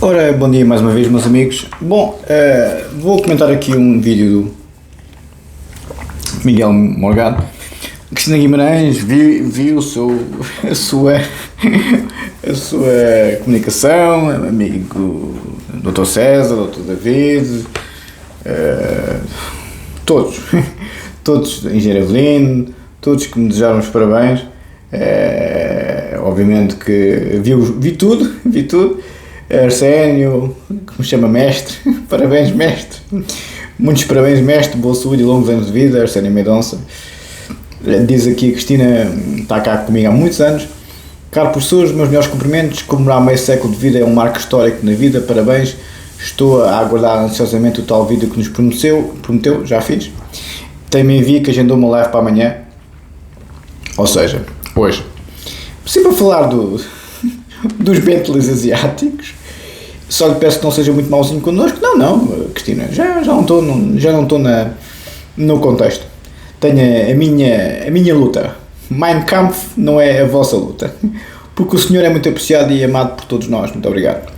Ora, bom dia mais uma vez, meus amigos. Bom, vou comentar aqui um vídeo do Miguel Morgado. Cristina Guimarães viu a sua comunicação, amigo Dr. César, Dr. David, todos, Engenheiro Evelino, todos que me desejaram os parabéns. Obviamente que vi tudo. Arsénio, que me chama mestre, parabéns mestre, muitos parabéns mestre, boa saúde e longos anos de vida. Arsénio Mendonça diz aqui: Cristina está cá comigo há muitos anos, caro professor, os meus melhores cumprimentos, comemorar meio século de vida é um marco histórico na vida, parabéns, estou a aguardar ansiosamente o tal vídeo que nos prometeu, já fiz, também vi que agendou uma live para amanhã, ou seja, hoje, sempre a falar dos Bentleys asiáticos. Só lhe peço que não seja muito mauzinho connosco. Não, Cristina, já não estou no contexto. Tenho a minha luta. Mein Kampf não é a vossa luta, porque o senhor é muito apreciado e amado por todos nós. Muito obrigado.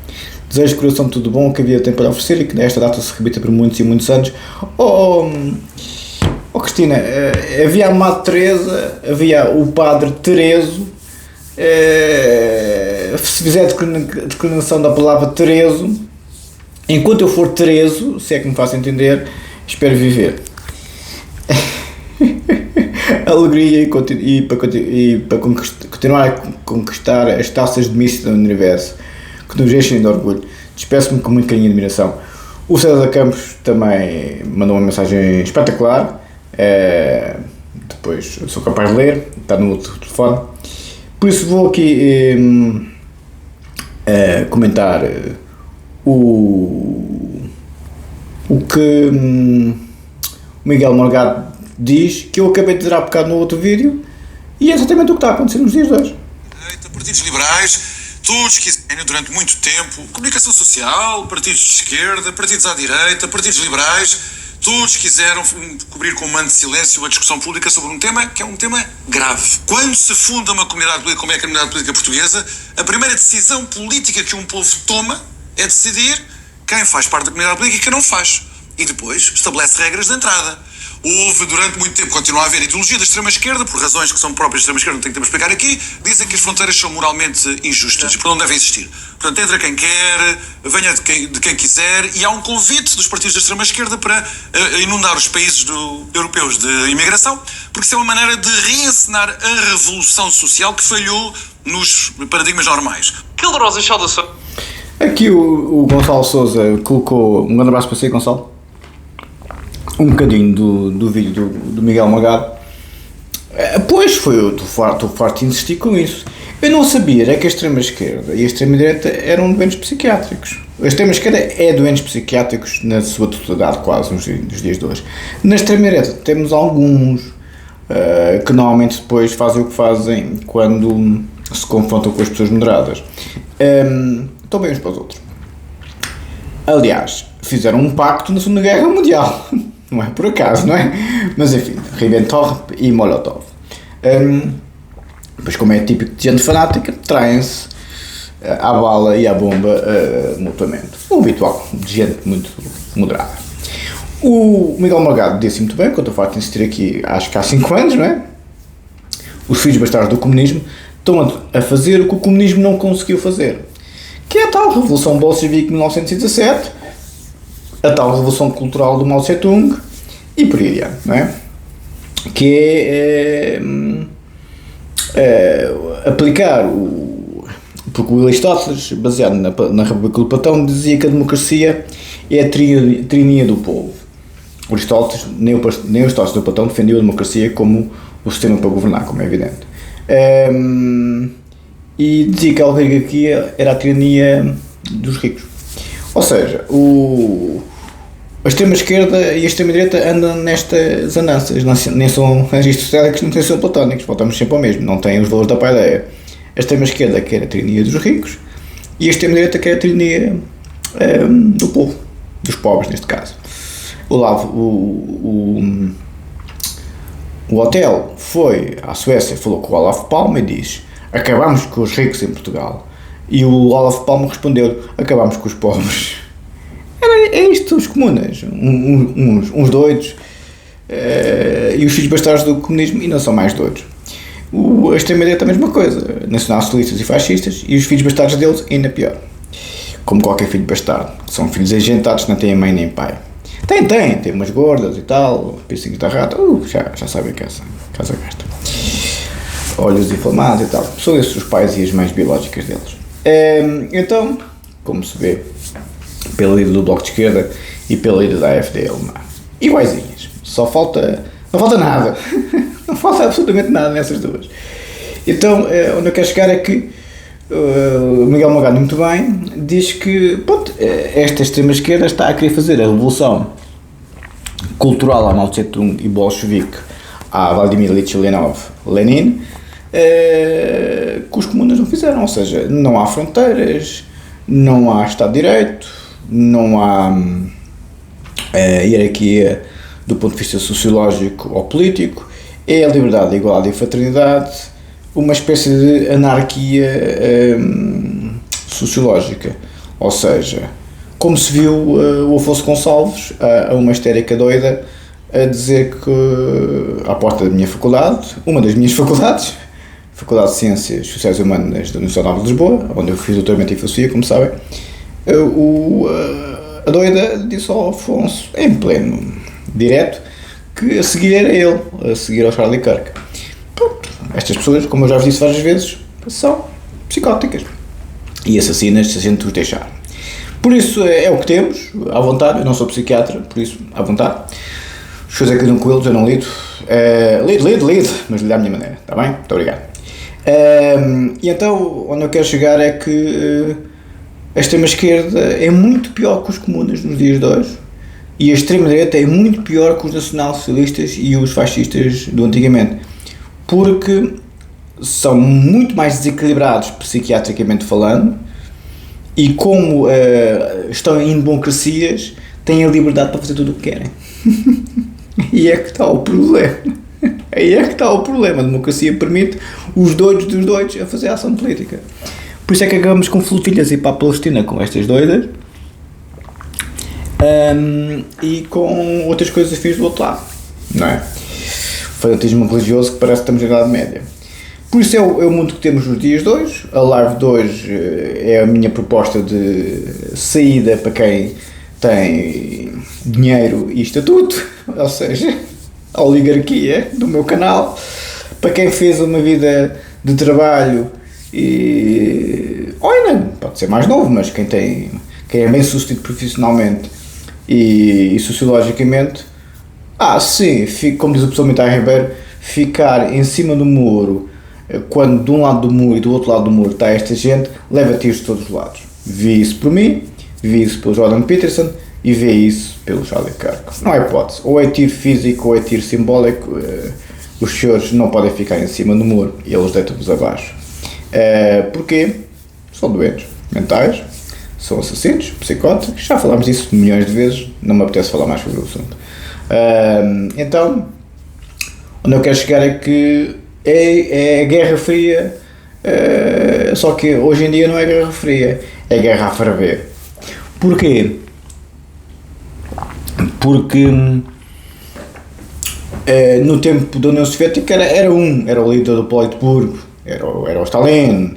Desejo de coração tudo bom que a vida tem para oferecer e que nesta data se repita por muitos e muitos anos. Cristina, havia a Madre Teresa, havia o Padre Tereso. Se fizer a declinação da palavra Tereso, enquanto eu for Tereso, se é que me faço entender, espero viver. Alegria e para continuar a conquistar as taças de Miss do Universo que nos enchem de orgulho. Despeço-me com muito carinho e admiração. O César Campos também mandou uma mensagem espetacular. Depois eu sou capaz de ler, está no outro telefone. Por isso vou aqui comentar o que o Miguel Morgado diz, que eu acabei de dizer há bocado no outro vídeo, e é exatamente o que está a acontecer nos dias de hoje. Partidos liberais, todos que durante muito tempo, comunicação social, partidos de esquerda, partidos à direita, partidos liberais, todos quiseram cobrir com um manto de silêncio a discussão pública sobre um tema que é um tema grave. Quando se funda uma comunidade política como é a comunidade política portuguesa, a primeira decisão política que um povo toma é decidir quem faz parte da comunidade política e quem não faz. E depois estabelece regras de entrada. Houve durante muito tempo, continua a haver ideologia da extrema-esquerda, por razões que são próprias da extrema-esquerda, não tenho tempo a explicar aqui, dizem que as fronteiras são moralmente injustas e, portanto, não devem existir. Portanto, entra quem quer, venha de quem quiser, e há um convite dos partidos da extrema-esquerda para inundar os países europeus de imigração, porque isso é uma maneira de reencenar a revolução social que falhou nos paradigmas normais. Calorosas saudações. Aqui o Gonçalo Sousa colocou, um grande abraço para si, Gonçalo, um bocadinho do vídeo do Miguel Morgado. Pois foi, eu estou farto de insistir com isso. Eu não sabia que a extrema-esquerda e a extrema-direita eram doentes psiquiátricos. A extrema-esquerda é doentes psiquiátricos na sua totalidade, quase, nos dias de hoje. Na extrema-direita temos alguns que normalmente depois fazem o que fazem quando se confrontam com as pessoas moderadas. Estão bem uns para os outros. Aliás, fizeram um pacto na Segunda Guerra Mundial. Não é por acaso, não é? Mas enfim, Ribbentrop e Molotov. Pois, como é típico de gente fanática, traem-se à bala e à bomba mutuamente. O habitual de gente muito moderada. O Miguel Morgado disse muito bem, que eu estou farto de insistir aqui, acho que há 5 anos, não é? Os filhos bastardos do comunismo estão a fazer o que o comunismo não conseguiu fazer, que é a tal Revolução Bolchevique de 1917, a tal Revolução Cultural do Mao Tse-tung e por aí adiante, não é? Que é aplicar porque o Aristóteles, baseado na República do Platão, dizia que a democracia é a tirania do povo. Aristóteles, nem o Aristóteles do Platão defendeu a democracia como o sistema para governar, como é evidente. E dizia que a oligarquia era a tirania dos ricos. Ou seja, a extrema-esquerda e a extrema-direita andam nestas andanças, nem são aristotélicos, nem são platónicos, voltamos sempre ao mesmo, não têm os valores da paideia. A extrema-esquerda quer a tirania dos ricos e a extrema-direita quer a tirania do povo, dos pobres neste caso. O hotel foi à Suécia, falou com o Olaf Palme e diz: acabamos com os ricos em Portugal. E o Olaf Palme respondeu: acabámos com os pobres. É isto, os comunas, uns doidos, e os filhos bastardos do comunismo, e não são mais doidos. A extrema-direita é a mesma coisa, nacional-socialistas e fascistas, e os filhos bastardos deles ainda pior. Como qualquer filho bastardo, que são filhos agentados que não têm mãe nem pai. Tem umas gordas e tal, piercing da rata, já sabem que é essa casa gasta. Olhos inflamados e tal, são esses os pais e as mães biológicas deles. Então, como se vê, pela líder do Bloco de Esquerda e pela líder da AfD alemã, iguaizinhas, não falta nada, não falta absolutamente nada nessas duas. Então, onde eu quero chegar é que o Miguel Morgado, muito bem, diz que pronto, esta extrema-esquerda está a querer fazer a revolução cultural à Mao Tse-tung e bolchevique a Vladimir Ilyich Lenin, que os comunas não fizeram, ou seja, não há fronteiras, não há Estado de Direito, não há hierarquia do ponto de vista sociológico ou político, é a liberdade, a igualdade e a fraternidade, uma espécie de anarquia sociológica, ou seja, como se viu o Afonso Gonçalves, a uma histérica doida, a dizer que à porta da minha faculdade, uma das minhas faculdades, Faculdade de Ciências Sociais e Humanas da Universidade Nova de Lisboa, onde eu fiz doutoramento em filosofia, como sabem, a doida disse ao Afonso, em pleno direto, que a seguir era ele, a seguir ao Charlie Kirk. Pronto, estas pessoas, como eu já vos disse várias vezes, são psicóticas e assassinas se a gente os deixar. Por isso é o que temos, à vontade. Eu não sou psiquiatra, por isso, à vontade. Os coisas aqui de um coelho eu não lido. Lido, mas lido à minha maneira, está bem? Muito obrigado. E então, onde eu quero chegar é que a extrema-esquerda é muito pior que os comunas nos dias de hoje, e a extrema-direita é muito pior que os nacional-socialistas e os fascistas do antigamente, porque são muito mais desequilibrados psiquiatricamente falando, e como estão em democracias, têm a liberdade para fazer tudo o que querem. E é que está o problema. Aí é que está o problema. A democracia permite os doidos dos doidos a fazer ação política. Por isso é que acabamos com flotilhas e para a Palestina com estas doidas, e com outras coisas fiz do outro lado, não é? Fanatismo religioso que parece que estamos na Idade Média. Por isso é o mundo que temos nos dias de hoje. A live de hoje é a minha proposta de saída para quem tem dinheiro e estatuto, ou seja, a oligarquia do meu canal, para quem fez uma vida de trabalho e ainda pode ser mais novo, mas quem é bem sucedido profissionalmente e sociologicamente, sim, como diz o professor Mitai Ribeiro, ficar em cima do muro, quando de um lado do muro e do outro lado do muro está esta gente, leva tiros de todos os lados. Vi isso por mim, vi isso pelo Jordan Peterson e vê isso pelo Charlie Kirk. Não há hipótese, ou é tiro físico ou é tiro simbólico. Os senhores não podem ficar em cima do muro e eles deitam-vos abaixo. Porquê? São doentes mentais, são assassinos, psicóticos, já falámos disso milhões de vezes, não me apetece falar mais sobre o assunto. Então, onde eu quero chegar é que é Guerra Fria, só que hoje em dia não é Guerra Fria, é Guerra a ferver. Porquê? Porque no tempo da União Soviética era o líder do Politburgo, era o Stalin,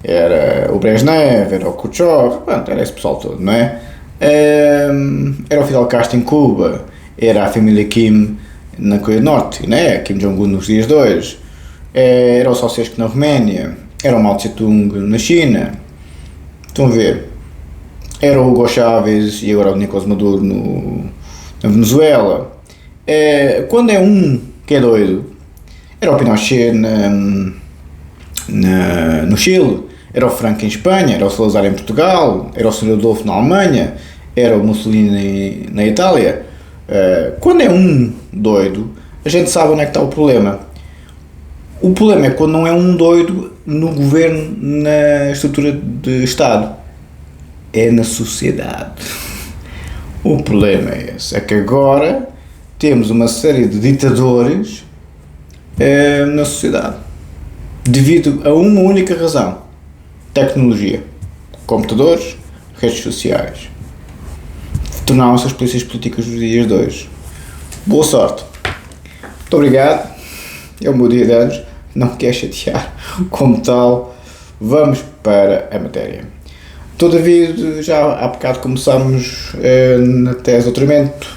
era o Brezhnev, era o Khrushchev, pronto, era esse pessoal todo, não é? Era o Fidel Castro em Cuba, era a família Kim na Coreia do Norte, né? Kim Jong-un nos dias de hoje, era o Ceausescu na Roménia, era o Mao Tse-tung na China, estão a ver? Era o Hugo Chávez e agora o Nicolás Maduro na Venezuela. Quando é um que é doido, era o Pinochet no Chile, era o Franco em Espanha, era o Salazar em Portugal, era o Sr. Adolfo na Alemanha, era o Mussolini na Itália. Quando é um doido, a gente sabe onde é que está o problema. O problema é quando não é um doido no governo, na estrutura de Estado, é na sociedade. O problema é esse, é que agora temos uma série de ditadores na sociedade, devido a uma única razão: tecnologia, computadores, redes sociais, tornaram-se as polícias políticas dos dias de hoje. Boa sorte. Muito obrigado. É o meu dia de anos. Não me quero chatear. Como tal, vamos para a matéria. Todavia, já há bocado começamos na tese de doutoramento,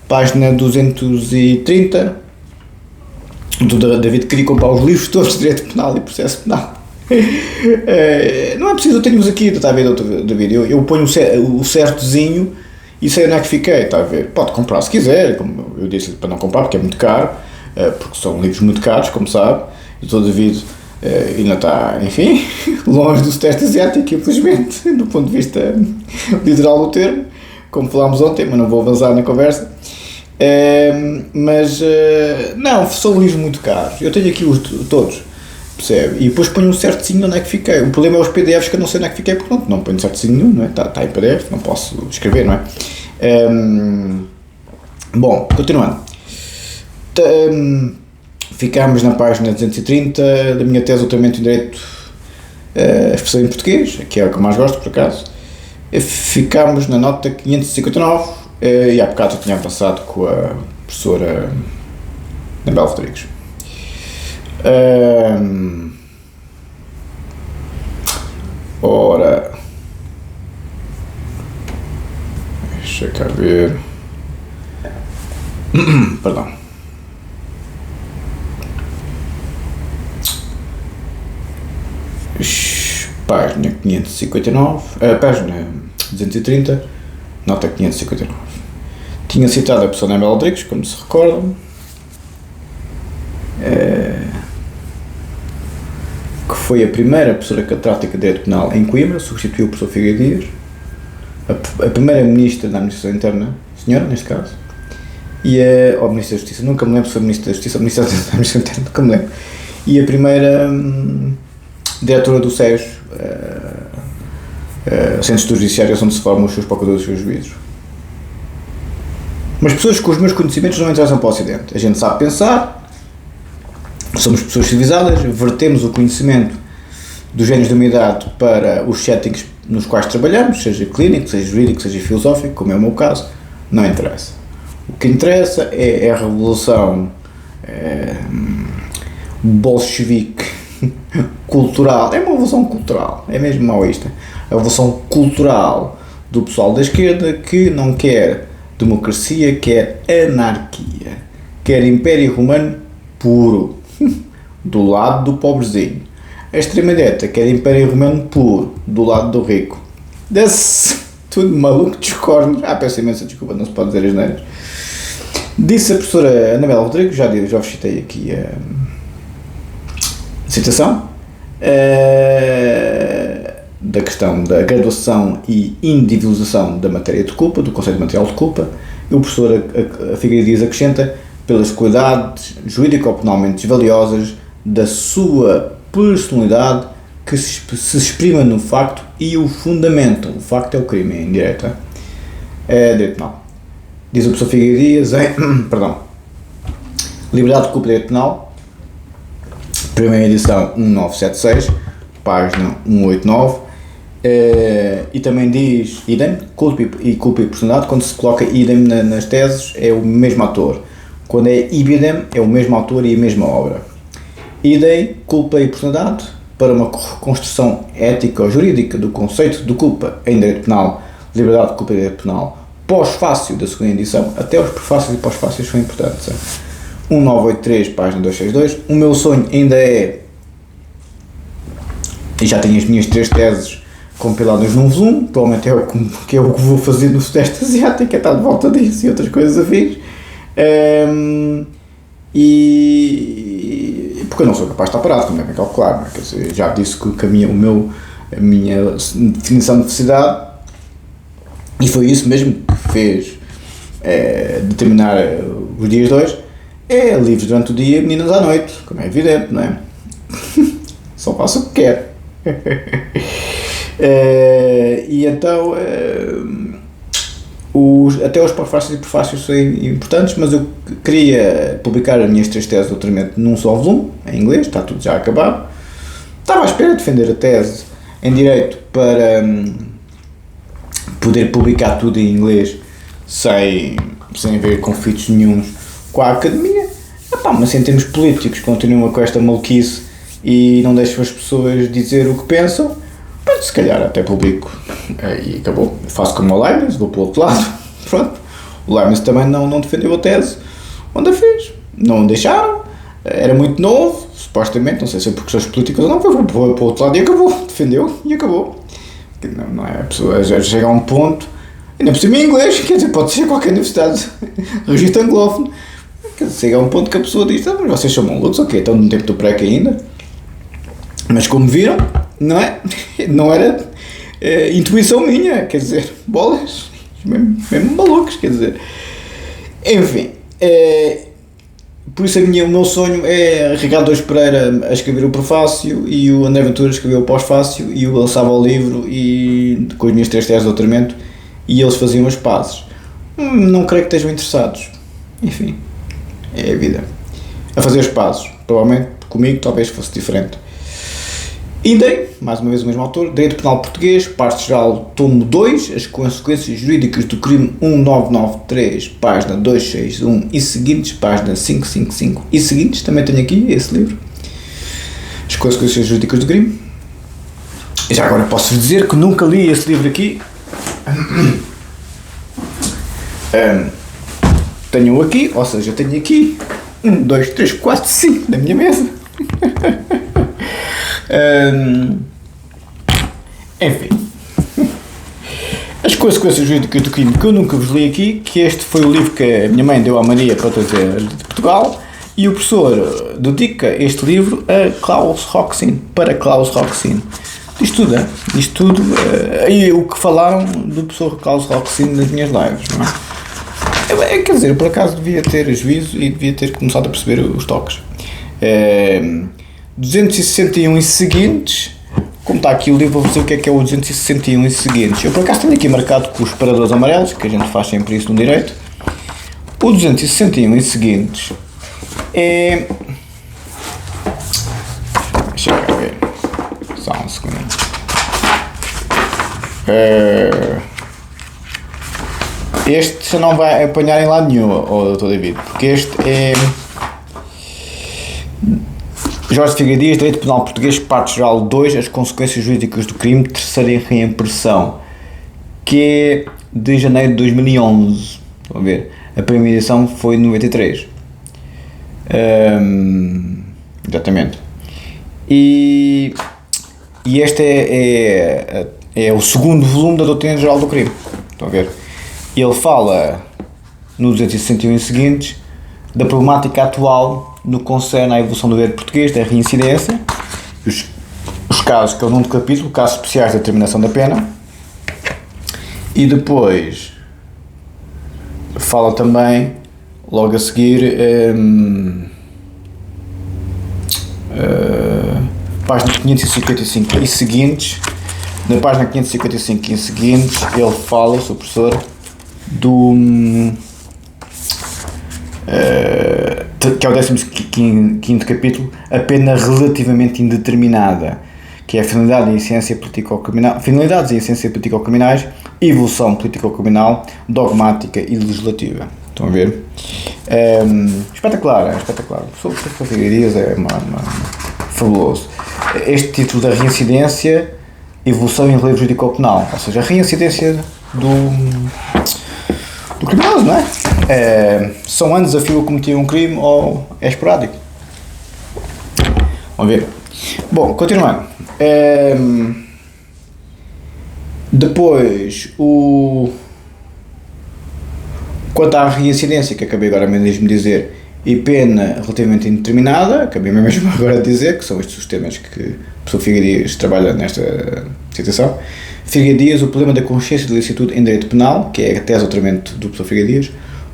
página 230, do David queria comprar os livros todos de Direito Penal e Processo Penal. Não é preciso, eu tenho-os aqui, está a ver, David, eu ponho o certozinho e sei onde é que fiquei, está a ver, pode comprar se quiser, como eu disse para não comprar porque é muito caro, porque são livros muito caros, como sabe, e o David ainda está, enfim, longe do Sudeste Asiático, infelizmente, do ponto de vista literal do termo, como falámos ontem, mas não vou avançar na conversa. Não, são livros muito caros, eu tenho aqui todos, percebe? E depois ponho um certozinho onde é que fiquei. O problema é os PDFs que eu não sei onde é que fiquei, porque não ponho certozinho nenhum, não é? Está em PDF, não posso escrever, não é? Bom, continuando. Ficámos na página 230 da minha tese de doutoramento em Direito, expressão em português, que é o que eu mais gosto, por acaso. Ficámos na nota 559, e há bocado eu tinha avançado com a professora Anabela Rodrigues. Ora, deixa cá ver. Perdão. Página 559, página 230, nota 559. Tinha citado a professora Anabela Rodrigues, como se recordam, que foi a primeira professora catedrática de Direito Penal em Coimbra, substituiu o professor Figueiredo Dias, a primeira ministra da Administração Interna, senhora, neste caso, ou Ministra da Justiça, nunca me lembro se foi Ministra da Justiça ou Ministra da Administração Interna, nunca me lembro, e a primeira diretora do SES, Centro de Estudos Judiciários, onde se formam os seus procuradores e os seus juízes. Mas pessoas com os meus conhecimentos não interessam para o Ocidente. A gente sabe pensar, somos pessoas civilizadas, vertemos o conhecimento dos géneros da humanidade para os settings nos quais trabalhamos, seja clínico, seja jurídico, seja filosófico, como é o meu caso, não interessa. O que interessa é a revolução bolchevique cultural, é uma revolução cultural, é mesmo maoísta, a revolução cultural do pessoal da esquerda que não quer democracia, quer anarquia, quer Império Romano puro, do lado do pobrezinho. A extrema-direita quer Império Romano puro, do lado do rico. Desse tudo maluco dos cornos. Peço imensa desculpa, não se pode dizer as neiras. Disse a professora Anabela Rodrigues, já vos citei aqui a citação, da questão da graduação e individualização da matéria de culpa, do conceito de material de culpa, e o professor Figueiredo Dias acrescenta pelas qualidades jurídico-penalmente desvaliosas da sua personalidade que se exprima no facto e o fundamento. O facto é o crime, em direito. Direito penal. Diz o professor Figueiredo Dias Liberdade de Culpa de Direito Penal, primeira edição 1976, página 189, e também diz idem, culpa e personalidade. Quando se coloca idem nas teses é o mesmo autor, quando é ibidem é o mesmo autor e a mesma obra. Idem, culpa e personalidade, para uma reconstrução ética ou jurídica do conceito de culpa em direito penal, liberdade de culpa e direito penal, pós-fácil da segunda edição, até os prefácios e pós-fácios são importantes. 1983, página 262. O meu sonho ainda é, e já tenho as minhas 3 teses compiladas num volume, provavelmente é o que vou fazer no Sudeste Asiático, é estar de volta disso e outras coisas afins. E porque eu não sou capaz de estar parado, como é calcular, não é? Quer dizer, já disse que a minha definição de felicidade, e foi isso mesmo que fez determinar os dias de hoje, é livros durante o dia, meninas à noite, como é evidente, não é? Só faço o que quero. E então até os prefácios e prefácios são importantes, mas eu queria publicar as minhas 3 teses de doutoramento num só volume, em inglês, está tudo já acabado. Estava à espera de defender a tese em Direito para poder publicar tudo em inglês sem haver conflitos nenhuns com a Academia. Mas em termos políticos continua com esta maluquice e não deixam as pessoas dizer o que pensam, se calhar até publico e acabou. Faço como o Leibniz, vou para o outro lado. Pronto. O Leibniz também não defendeu a tese onde a fez, não o deixaram, era muito novo, supostamente, não sei se é por questões políticas ou não, foi para o outro lado e acabou, defendeu e acabou. Não é, a pessoa já chega a um ponto, ainda por cima em inglês, quer dizer, pode ser qualquer universidade, registro anglófono, quer dizer, chega a um ponto que a pessoa diz, mas vocês são malucos, ok, estão no tempo do PREC ainda, mas como viram, não é? Não era intuição minha, quer dizer, bolas, mesmo malucos, quer dizer, enfim. Por isso o meu sonho é Ricardo Aruz Pereira a escrever o prefácio e o André Ventura a escrever o pós-fácio e eu lançava o livro e com as minhas 3 teses de doutoramento e eles faziam as pazes. Não creio que estejam interessados. Enfim, é a vida. A fazer as pazes. Provavelmente comigo talvez fosse diferente. Idem, mais uma vez o mesmo autor, Direito Penal Português, Parte Geral, tomo 2, as consequências jurídicas do crime 1993, página 261 e seguintes, página 555 e seguintes, também tenho aqui esse livro, as consequências jurídicas do crime. E já agora posso dizer que nunca li esse livro aqui. Tenho aqui, ou seja, tenho aqui 1, 2, 3, 4, 5 na minha mesa. Enfim, as consequências jurídicas do crime que eu nunca vos li aqui, que este foi o livro que a minha mãe deu à Maria para trazer de Portugal e o professor dedica este livro a Klaus Roxin, para Klaus Roxin. Isto tudo, e o que falaram do professor Klaus Roxin nas minhas lives, não é? Quer dizer, eu por acaso devia ter juízo e devia ter começado a perceber os toques. 261 e seguintes, como está aqui o livro, vou dizer o que é o 261 e seguintes. Eu por acaso tenho aqui marcado com os separadores amarelos, que a gente faz sempre isso no direito. O 261 e seguintes é... Deixa eu ver, só um segundo. Este você não vai apanhar em lado nenhum, Dr. David, porque este é... Jorge Figueiredo Dias, Direito Penal Português, Parte Geral 2, as consequências jurídicas do crime, terceira reimpressão, que é de janeiro de 2011. Estão a ver? A primeira edição foi em 93. Exatamente. E este é o segundo volume da Doutrina Geral do Crime. Estão a ver? Ele fala, no 261 e seguintes, da problemática atual no que concerne à evolução do direito português, da reincidência, os casos que é o 9º capítulo, casos especiais de determinação da pena, e depois fala também, logo a seguir, página 555 e seguintes. Na página 555 e seguintes, ele fala, sou professor, que é o 15º capítulo, a pena relativamente indeterminada, que é a finalidade e essência político-criminal, finalidades e essência político-criminais, evolução político-criminal, dogmática e legislativa. Estão a ver? Espetacular. O professor Figueiredo é fabuloso. Este título da reincidência, evolução e relevo jurídico-penal, ou seja, a reincidência do criminoso, não é? São anos a fio a cometer um crime ou é esporádico? Vamos ver. Bom, continuando. Depois, quanto à reincidência, que acabei agora mesmo de dizer, e pena relativamente indeterminada, acabei mesmo agora de dizer, que são estes os temas que o professor Figueiredo Dias trabalha nesta situação. Figueiredo Dias, o problema da consciência de licitude em direito penal, que é a tese de doutoramento do professor Figueiredo Dias,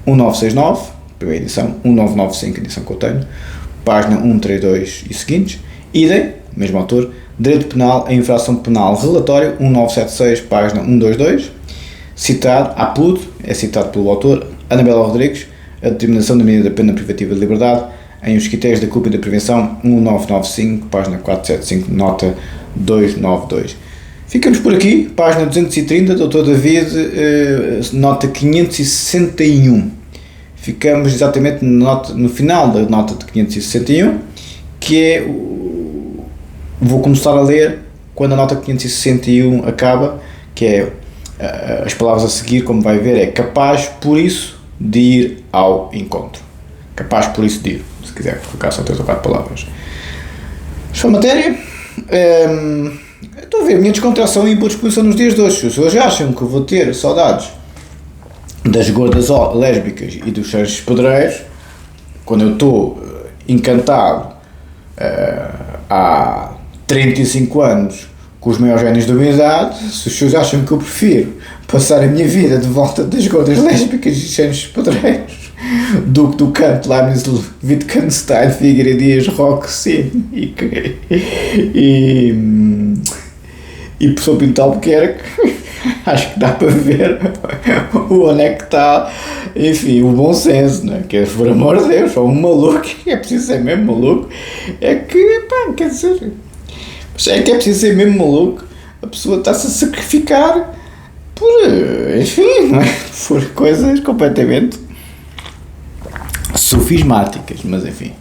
1969, primeira edição, 1995, edição que eu tenho, página 132 e seguintes. Idem, mesmo autor, Direito Penal em Infração Penal, relatório 1976, página 122, citado, APUD, é citado pelo autor, Anabela Rodrigues, a determinação da medida da pena privativa de liberdade em os critérios da culpa e da prevenção, 1995, página 475, nota 292. Ficamos por aqui, página 230, Dr. David, nota 561. Ficamos exatamente no final da nota de 561, que é, vou começar a ler quando a nota 561 acaba, que é as palavras a seguir, como vai ver, é capaz por isso de ir ao encontro. Capaz por isso de ir, se quiser colocar só 3 ou 4 palavras. Sua matéria, estou a ver a minha descontração e boa disposição nos dias de hoje. Se os senhores acham que eu vou ter saudades das gordas lésbicas e dos chanches pedreiros, quando eu estou encantado há 35 anos com os maiores génios da humanidade, se os senhores acham que eu prefiro passar a minha vida de volta das gordas lésbicas e chanches pedreiros do que do canto Leibniz, Wittgenstein, Figueiredo Dias, Roxy e professor Pinto Albuquerque, acho que dá para ver onde é que está, enfim, o bom senso, não é? Que por amor de Deus, só um maluco, é preciso ser mesmo maluco, é que, pá, quer dizer, é que é preciso ser mesmo maluco, a pessoa está-se a sacrificar por, enfim, não é? Por coisas completamente sofismáticas, mas enfim.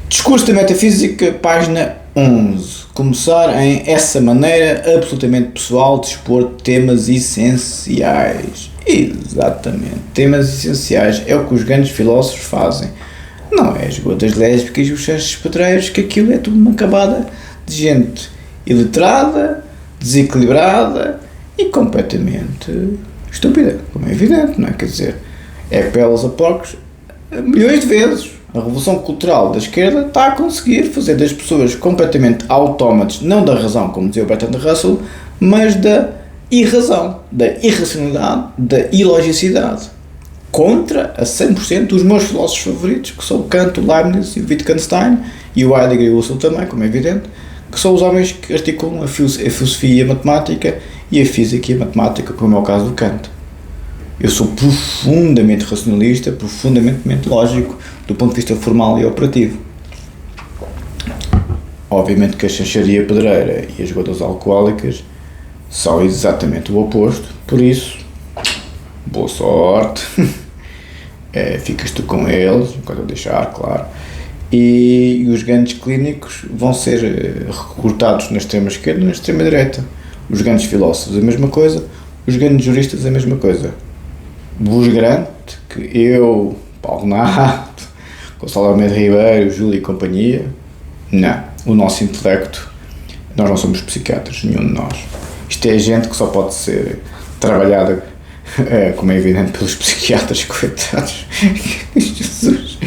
Discurso da metafísica, página 11. Começar em essa maneira absolutamente pessoal de expor temas essenciais. Exatamente. Temas essenciais é o que os grandes filósofos fazem. Não é as gotas lésbicas e os chanches pedreiros, que aquilo é tudo uma camada de gente iletrada, desequilibrada e completamente estúpida, como é evidente, não é? Quer dizer, é peles a porcos milhões de vezes. A revolução cultural da esquerda está a conseguir fazer das pessoas completamente autómatas, não da razão, como dizia o Bertrand Russell, mas da irrazão, da irracionalidade, da ilogicidade. Contra a 100% dos meus filósofos favoritos, que são o Kant, o Leibniz e o Wittgenstein, e o Heidegger e o Husserl também, como é evidente, que são os homens que articulam a filosofia e a matemática, e a física e a matemática, como é o caso do Kant. Eu sou profundamente racionalista, profundamente lógico, do ponto de vista formal e operativo. Obviamente que a chancharia pedreira e as gotas alcoólicas são exatamente o oposto, por isso, boa sorte, ficas tu com eles, enquanto eu deixar, claro, e os grandes clínicos vão ser recrutados na extrema esquerda e na extrema direita. Os grandes filósofos a mesma coisa, os grandes juristas a mesma coisa. Vos garanto que eu, Paulo Nato, Gonçalo Almeida Ribeiro, Júlio e companhia, não, o nosso intelecto, nós não somos psiquiatras, nenhum de nós. Isto é gente que só pode ser trabalhada, como é evidente, pelos psiquiatras, coitados. Jesus.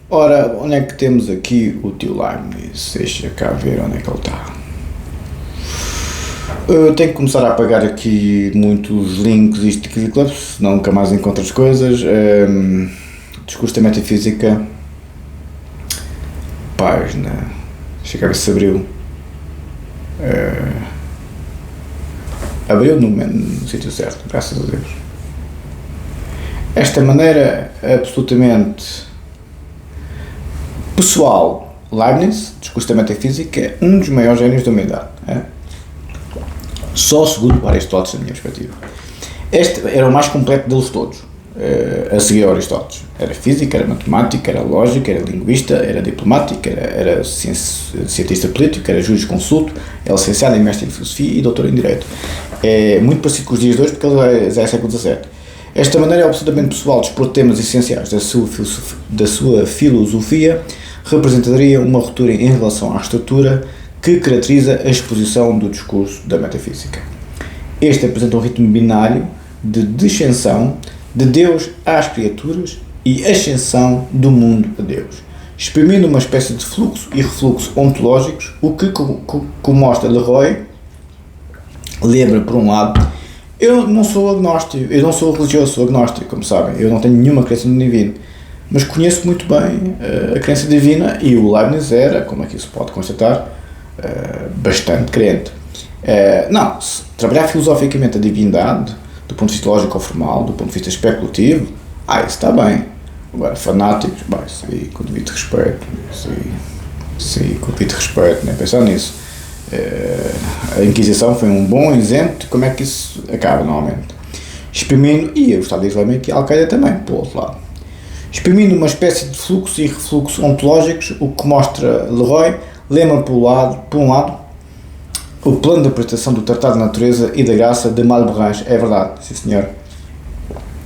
Ora, onde é que temos aqui o tio Leibniz? Deixa cá ver onde é que ele está. Eu tenho que começar a apagar aqui muitos links e clubs, senão nunca mais encontro as coisas. Discurso da metafísica, página, deixa eu ver se abriu. Abriu no sítio certo, graças a Deus. Esta maneira absolutamente pessoal, Leibniz, discurso da metafísica, é um dos maiores génios da humanidade. Só segundo Aristóteles, na minha perspectiva. Este era o mais completo deles todos, a seguir a Aristóteles. Era física, era matemática, era lógica, era linguista, era diplomática, era cientista político, era jurisconsulto, era licenciado em mestre em filosofia e doutor em direito. É muito parecido com os dias de hoje, porque ele já é século XVII. Esta maneira absolutamente pessoal de expor temas essenciais da sua filosofia representaria uma ruptura em relação à estrutura que caracteriza a exposição do discurso da metafísica. Este apresenta um ritmo binário de descensão de Deus às criaturas e ascensão do mundo a Deus, exprimindo uma espécie de fluxo e refluxo ontológicos, o que, como mostra Leroy, lembra, por um lado, eu não sou agnóstico, eu não sou religioso, sou agnóstico, como sabem, eu não tenho nenhuma crença no divino, mas conheço muito bem a crença divina, e o Leibniz era, como aqui se pode constatar, bastante crente. Não, trabalhar filosoficamente a divindade, do ponto de vista lógico ou formal, do ponto de vista especulativo, isso está bem. Agora, fanáticos, isso aí com devido respeito, isso aí com devido respeito, nem pensar nisso. A Inquisição foi um bom exemplo de como é que isso acaba normalmente. Exprimindo, e o Estado Islâmico e a Al-Qaeda também, por outro lado. Exprimindo uma espécie de fluxo e refluxo ontológicos, o que mostra Leroy, lembra por um lado, o plano de apresentação do Tratado da Natureza e da Graça de Malebranche. É verdade, sim senhor.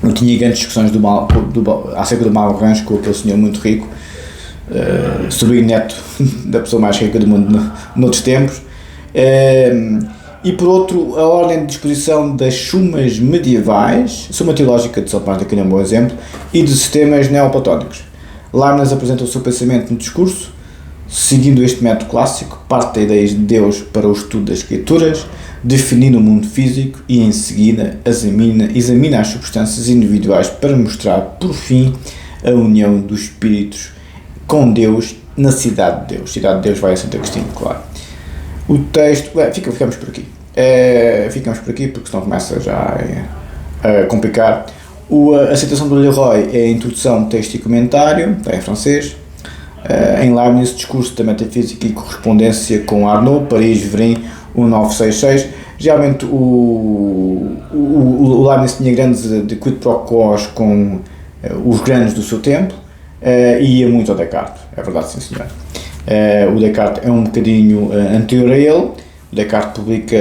Eu tinha grandes discussões acerca do Malebranche com aquele senhor muito rico, sobrinho neto da pessoa mais rica do mundo noutros tempos. E por outro, a ordem de disposição das sumas medievais, suma teológica de Salomão, que é um bom exemplo, e de sistemas neoplatónicos. Leibniz apresenta o seu pensamento no discurso, seguindo este método clássico, parte da ideia de Deus para o estudo das escrituras, definindo o mundo físico e em seguida examina as substâncias individuais para mostrar, por fim, a união dos espíritos com Deus na cidade de Deus. Cidade de Deus vai a Santo Agostinho, claro. O texto... ficamos por aqui. Ficamos por aqui porque senão começa já a complicar. A citação do Leroy é a introdução, texto e comentário, está em francês. Em Leibniz, discurso da metafísica e correspondência com Arnaud, Paris, Verin, 1966. Geralmente o Leibniz tinha grandes de quid pro quos com os grandes do seu tempo e ia muito ao Descartes, é verdade, sim senhor. O Descartes é um bocadinho anterior a ele. O Descartes publica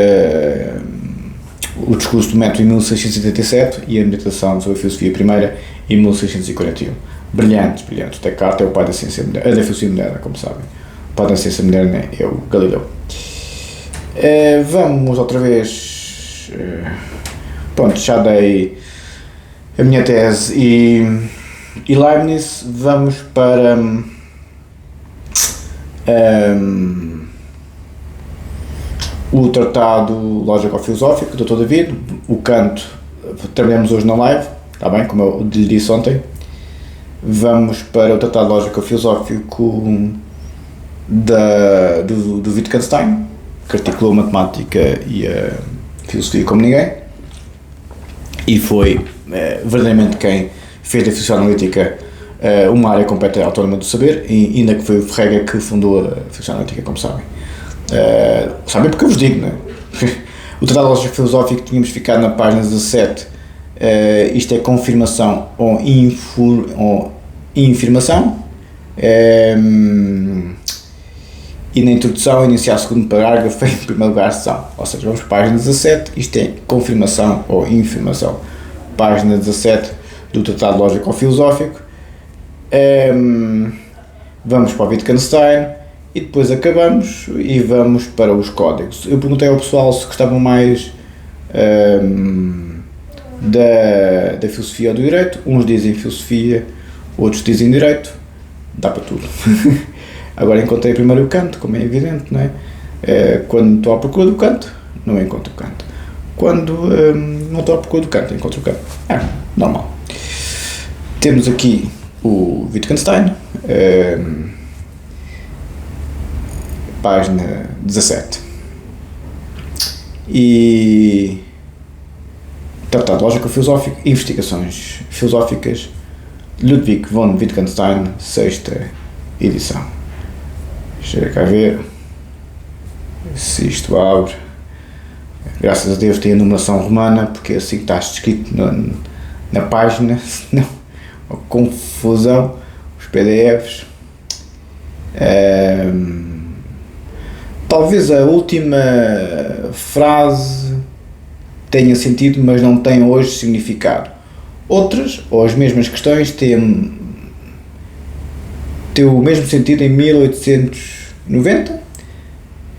o discurso do método em 1677 e a meditação sobre a filosofia primeira em 1641. Brilhantes. O Descartes é o pai da ciência moderna, da filosofia moderna, como sabem. O pai da ciência moderna é o Galileu. Vamos outra vez. Pronto, já dei a minha tese e Leibniz. Vamos para o Tratado Lógico-Filosófico do Dr. David, o Kant. Trabalhamos hoje na live, está bem, como eu lhe disse ontem. Vamos para o Tratado Lógico-Filosófico do Wittgenstein, que articulou a matemática e a filosofia como ninguém, e foi verdadeiramente quem fez da filosofia analítica uma área completa autónoma do saber, e ainda que foi o Frege que fundou a filosofia analítica, como sabem. Sabem porque eu vos digo, não é? O Tratado Lógico-Filosófico, tínhamos ficado na página 17, isto é confirmação ou infirmação, e na introdução, iniciar o segundo parágrafo em primeiro lugar são, ou seja, vamos para a página 17, isto é confirmação ou infirmação, página 17 do Tratado Lógico-Filosófico. Vamos para o Wittgenstein e depois acabamos e vamos para os códigos. Eu perguntei ao pessoal se gostavam mais da filosofia ou do direito. Uns dizem filosofia, outros dizem direito. Dá para tudo. Agora encontrei primeiro o Kant, como é evidente, não é? Quando estou à procura do Kant, não encontro o Kant. Quando não estou à procura do Kant, encontro o Kant. Normal. Temos aqui o Wittgenstein, página 17. E Tratado Lógico-Filosófico, Investigações Filosóficas, Ludwig von Wittgenstein, 6ª edição. Deixa cá ver se isto abre. Graças a Deus tem a numeração romana, porque assim está escrito na página, senão uma confusão, os PDFs. Talvez a última frase tenha sentido, mas não tem hoje significado. Outras, ou as mesmas questões, têm o mesmo sentido em 1890.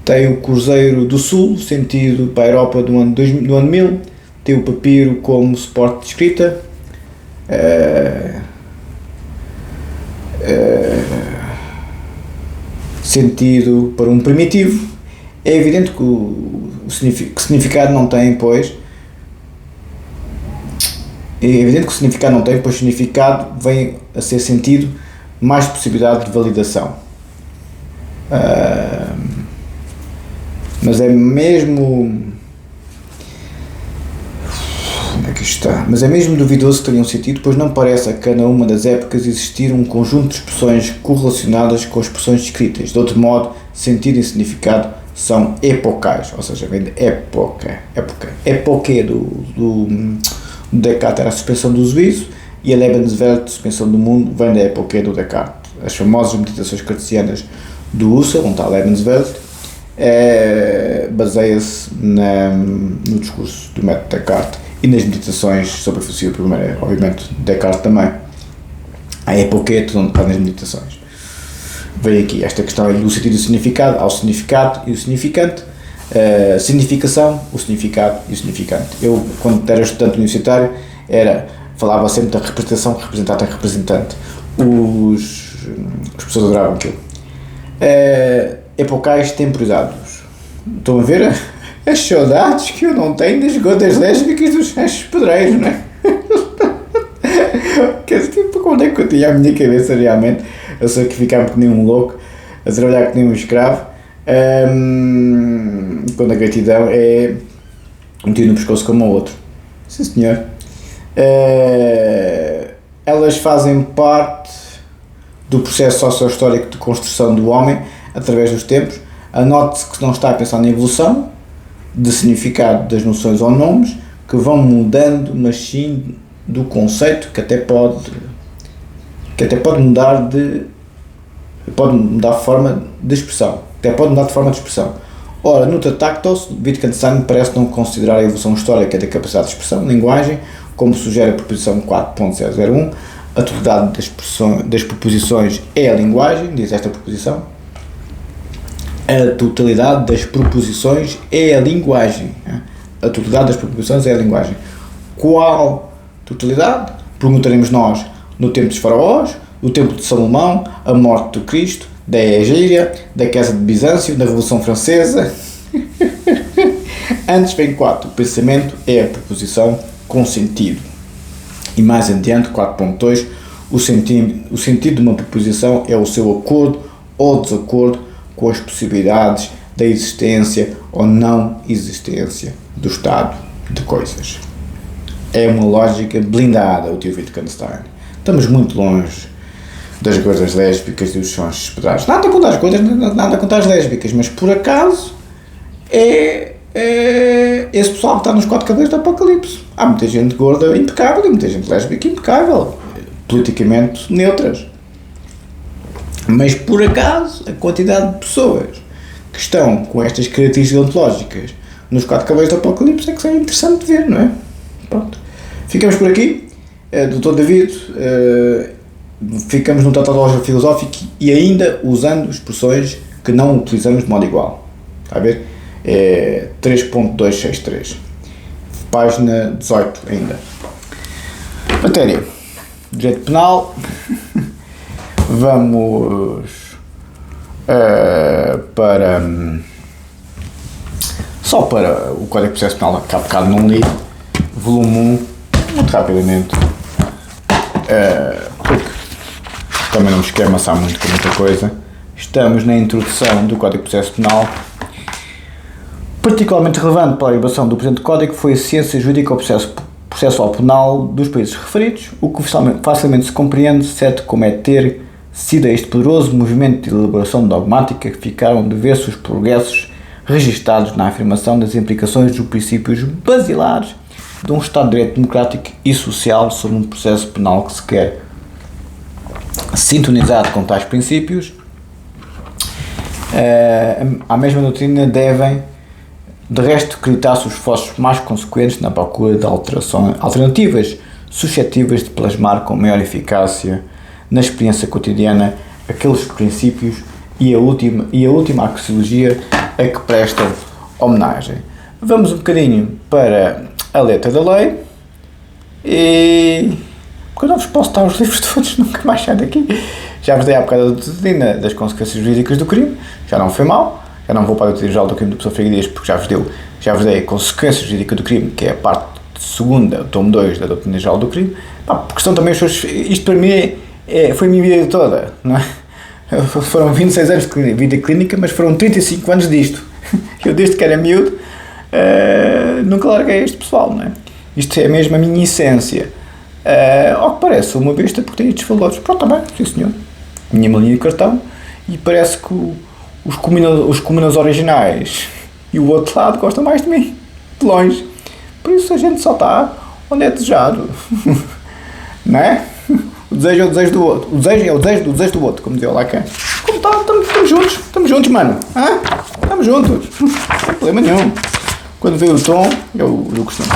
Tem o Cruzeiro do Sul, sentido para a Europa do ano 1000. Tem o papiro como suporte de escrita. Sentido para um primitivo. É evidente que o significado não tem, pois. É evidente que o significado não tem, pois o significado vem a ser sentido mais possibilidade de validação. Mas é mesmo... Onde é que está? Mas é mesmo duvidoso que tenham sentido, pois não parece a cada uma das épocas existir um conjunto de expressões correlacionadas com as expressões escritas. De outro modo, sentido e significado são epocais, ou seja, vem de época. Época do Descartes era a suspensão do juízo, e a Lebenswelt, suspensão do mundo, vem da época do Descartes. As famosas meditações cartesianas do Husserl, onde está a Lebenswelt, baseia-se no discurso do método Descartes e nas meditações sobre a filosofia primeira, obviamente, Descartes também. A época onde está nas meditações. Veio aqui esta questão do sentido e do significado, há o significado e o significante, significação, o significado e o significante. Eu, quando era estudante universitário, falava sempre da representação, representante a representante. Os professores adoravam aquilo. Epocais temporizados. Estão a ver as saudades que eu não tenho das gotas lésbicas dos Santos Pedreiros, não é? Que tipo, quando é que eu tinha a minha cabeça realmente? Eu sei que ficava que nem um louco, a trabalhar que nem um escravo, quando a gratidão é um tiro no pescoço como o outro. Sim, senhor. Elas fazem parte do processo socio-histórico de construção do homem através dos tempos. Anote-se que não está a pensar na evolução de significado das noções ou nomes, que vão mudando, mas sim do conceito, que até pode mudar a forma de expressão. Ora, no Tactos, Wittgenstein parece não considerar a evolução histórica da capacidade de expressão, linguagem, como sugere a proposição 4.001, a totalidade das proposições é a linguagem, diz esta proposição. A totalidade das proposições é a linguagem. A totalidade das proposições é a linguagem. Qual totalidade? Perguntaremos nós no tempo dos faraós, no tempo de Salomão, a morte do Cristo, da Egíria, da queda de Bizâncio, da Revolução Francesa. Antes vem 4. O pensamento é a proposição com sentido. E mais adiante, 4.2, o sentido de uma proposição é o seu acordo ou desacordo com as possibilidades da existência ou não existência do estado de coisas. É uma lógica blindada, o tio Wittgenstein. Estamos muito longe das coisas lésbicas e dos sons pedrais. Nada contra as coisas, nada contra as lésbicas, mas por acaso esse pessoal que está nos 4 cavaleiros do Apocalipse. Há muita gente gorda impecável e muita gente lésbica impecável, politicamente neutras. Mas por acaso a quantidade de pessoas que estão com estas características ontológicas nos 4 cavaleiros do Apocalipse é que é interessante ver, não é? Pronto. Ficamos por aqui. Dr. David, ficamos no tautológico filosófico e ainda usando expressões que não utilizamos de modo igual. Está a ver? 3.263. Página 18 ainda. Matéria. Direito penal. Vamos só para o Código de Processo Penal, que há bocado não li, volume 1, muito rapidamente, porque também não me quero amassar muito com muita coisa. Estamos na introdução do Código de Processo Penal. Particularmente relevante para a elaboração do presente Código foi a ciência jurídica ao processual penal dos países referidos, o que facilmente se compreende, certo como é ter sido este poderoso movimento de elaboração dogmática que ficaram de ver-se os progressos registados na afirmação das implicações dos princípios basilares de um Estado de Direito democrático e social sobre um processo penal que se quer. Sintonizado com tais princípios, a mesma doutrina devem, de resto, acreditar-se os esforços mais consequentes na procura de alternativas suscetíveis de plasmar com maior eficácia na experiência cotidiana aqueles princípios e a última axiologia a que prestam homenagem. Vamos um bocadinho para a letra da lei e porque eu não vos posso dar os livros todos, nunca mais saio daqui. Já vos dei há bocado a doutrina das consequências jurídicas do crime, já não foi mal, já não vou para a doutrina geral do crime do professor Figueiredo porque já vos dei a consequência jurídica do crime, que é a parte segunda, o tomo 2 da doutrina geral do crime. Porque estão também isto para mim foi a minha vida toda, não é? Foram 26 anos de vida clínica, mas foram 35 anos disto. Eu desde que era miúdo nunca larguei este pessoal, não é? Isto é mesmo a minha essência. Ao que parece, sou uma besta porque tenho estes valores. Pronto, também, sim senhor. Minha linha de cartão e parece que os comunas originais e o outro lado gosta mais de mim, de longe. Por isso a gente só está onde é desejado. Não é? O desejo é o desejo do outro. O desejo é o desejo do outro, como dizia o Lacan. Como está? Estamos juntos, mano. Estamos juntos. Não tem problema nenhum. Quando veio o tom, eu costumo.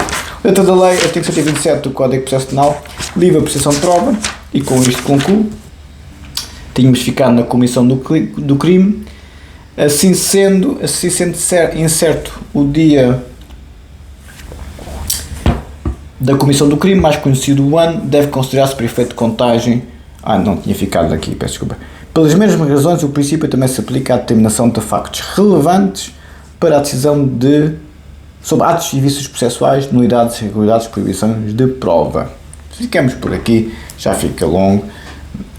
Letra da lei, artigo 127 do Código de Processo Penal, livre a apreciação de prova, e com isto concluo. Tínhamos ficado na comissão do crime. Assim sendo incerto o dia da comissão do crime, mais conhecido o ano, deve considerar-se por efeito de contagem. Não tinha ficado aqui, peço desculpa. Pelas mesmas razões, o princípio também se aplica à determinação de factos relevantes para a decisão sobre atos e vícios processuais, nulidades, irregularidades, proibições de prova. Ficamos por aqui, já fica longo.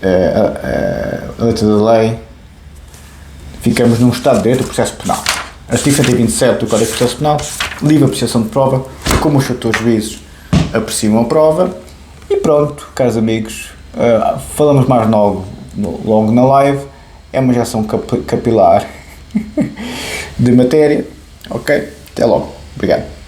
A letra da lei. Ficamos num estado de direito do processo penal. Artigo 127 do Código de Processo Penal, livre apreciação de prova, como os fatores juízes apreciam a prova. E pronto, caros amigos, falamos mais logo na live. É uma injeção capilar de matéria. Ok? Até logo. Obrigado.